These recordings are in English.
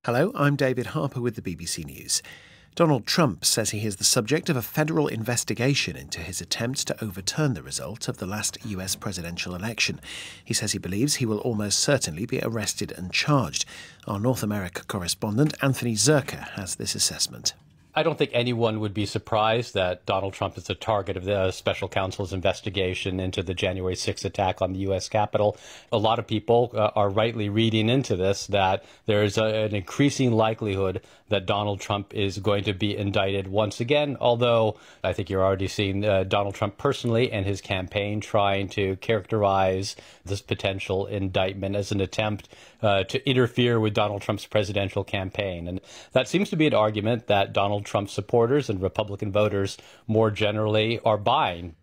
Hello, I'm David Harper with the BBC News. Donald Trump says he is the subject of a federal investigation into his attempt to overturn the result of the last US presidential election. He says he believes he will almost certainly be arrested and charged. Our North America correspondent Anthony Zerka has this assessment. I don't think anyone would be surprised that Donald Trump is the target of the special counsel's investigation into the January 6th attack on the U.S. Capitol. A lot of people are rightly reading into this that there is an increasing likelihood that Donald Trump is going to be indicted once again, although I think you're already seeing Donald Trump personally and his campaign trying to characterize this potential indictment as an attempt to interfere with Donald Trump's presidential campaign. And that seems to be an argument that Donald Trump supporters and Republican voters more generally are buying.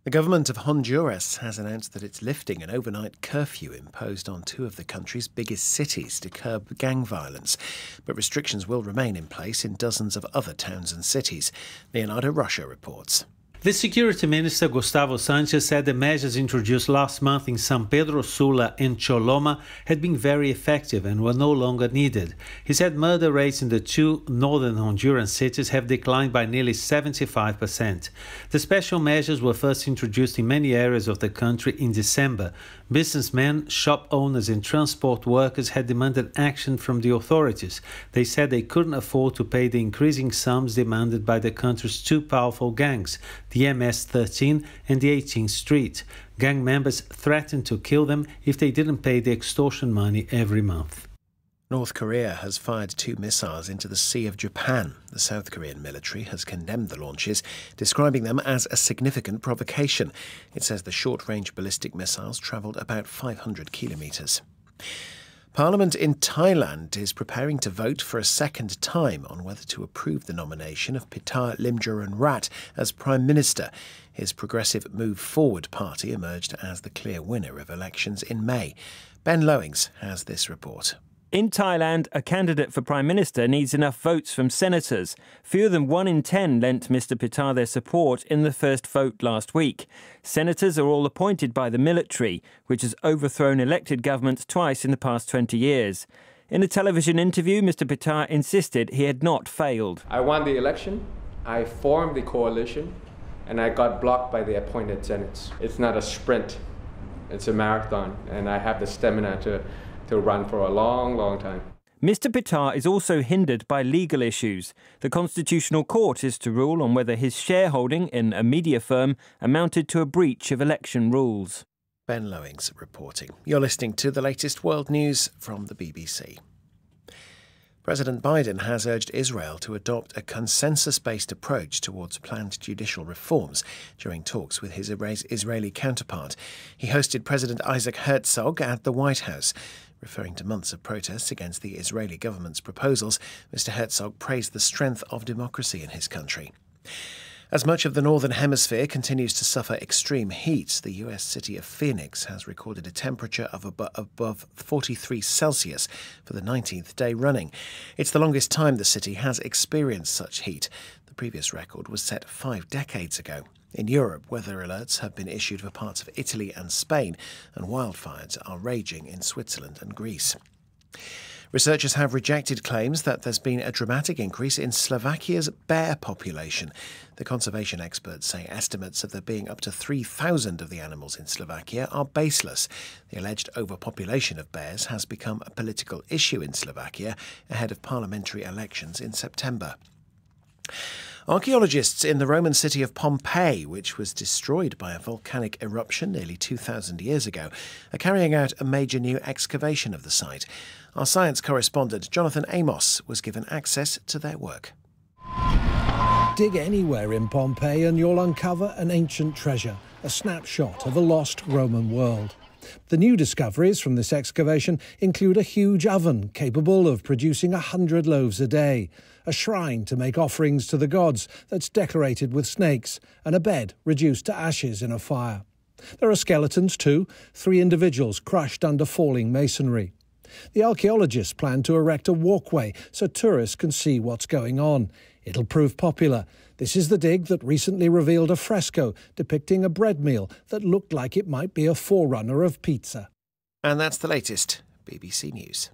The government of Honduras has announced that it's lifting an overnight curfew imposed on two of the country's biggest cities to curb gang violence. But restrictions will remain in place in dozens of other towns and cities. Leonardo Rocha reports. The Security Minister Gustavo Sanchez said the measures introduced last month in San Pedro Sula and Choloma had been very effective and were no longer needed. He said murder rates in the two northern Honduran cities have declined by nearly 75%. The special measures were first introduced in many areas of the country in December. Businessmen, shop owners and transport workers had demanded action from the authorities. They said they couldn't afford to pay the increasing sums demanded by the country's two powerful gangs, the MS-13 and the 18th Street. Gang members threatened to kill them if they didn't pay the extortion money every month. North Korea has fired two missiles into the Sea of Japan. The South Korean military has condemned the launches, describing them as a significant provocation. It says the short-range ballistic missiles travelled about 500 kilometres. Parliament in Thailand is preparing to vote for a second time on whether to approve the nomination of Pita Limjaroenrat as Prime Minister. His Progressive Move Forward party emerged as the clear winner of elections in May. Ben Lowings has this report. In Thailand, a candidate for Prime Minister needs enough votes from senators. Fewer than 1 in 10 lent Mr Pita their support in the first vote last week. Senators are all appointed by the military, which has overthrown elected governments twice in the past 20 years. In a television interview, Mr Pita insisted he had not failed. I won the election, I formed the coalition, and I got blocked by the appointed senates. It's not a sprint, it's a marathon, and I have the stamina to run for a long, long time. Mr Pita is also hindered by legal issues. The Constitutional Court is to rule on whether his shareholding in a media firm amounted to a breach of election rules. Ben Lowings reporting. You're listening to the latest world news from the BBC. President Biden has urged Israel to adopt a consensus-based approach towards planned judicial reforms during talks with his Israeli counterpart. He hosted President Isaac Herzog at the White House. Referring to months of protests against the Israeli government's proposals, Mr. Herzog praised the strength of democracy in his country. As much of the Northern Hemisphere continues to suffer extreme heat, the US city of Phoenix has recorded a temperature of above 43 Celsius for the 19th day running. It's the longest time the city has experienced such heat. The previous record was set 5 decades ago. In Europe, weather alerts have been issued for parts of Italy and Spain, and wildfires are raging in Switzerland and Greece. Researchers have rejected claims that there's been a dramatic increase in Slovakia's bear population. The conservation experts say estimates of there being up to 3,000 of the animals in Slovakia are baseless. The alleged overpopulation of bears has become a political issue in Slovakia ahead of parliamentary elections in September. Archaeologists in the Roman city of Pompeii, which was destroyed by a volcanic eruption nearly 2,000 years ago, are carrying out a major new excavation of the site. Our science correspondent Jonathan Amos was given access to their work. Dig anywhere in Pompeii and you'll uncover an ancient treasure, a snapshot of a lost Roman world. The new discoveries from this excavation include a huge oven capable of producing 100 loaves a day, a shrine to make offerings to the gods that's decorated with snakes, and a bed reduced to ashes in a fire. There are skeletons too, 3 individuals crushed under falling masonry. The archaeologists plan to erect a walkway so tourists can see what's going on. It'll prove popular. This is the dig that recently revealed a fresco depicting a bread meal that looked like it might be a forerunner of pizza. And that's the latest BBC News.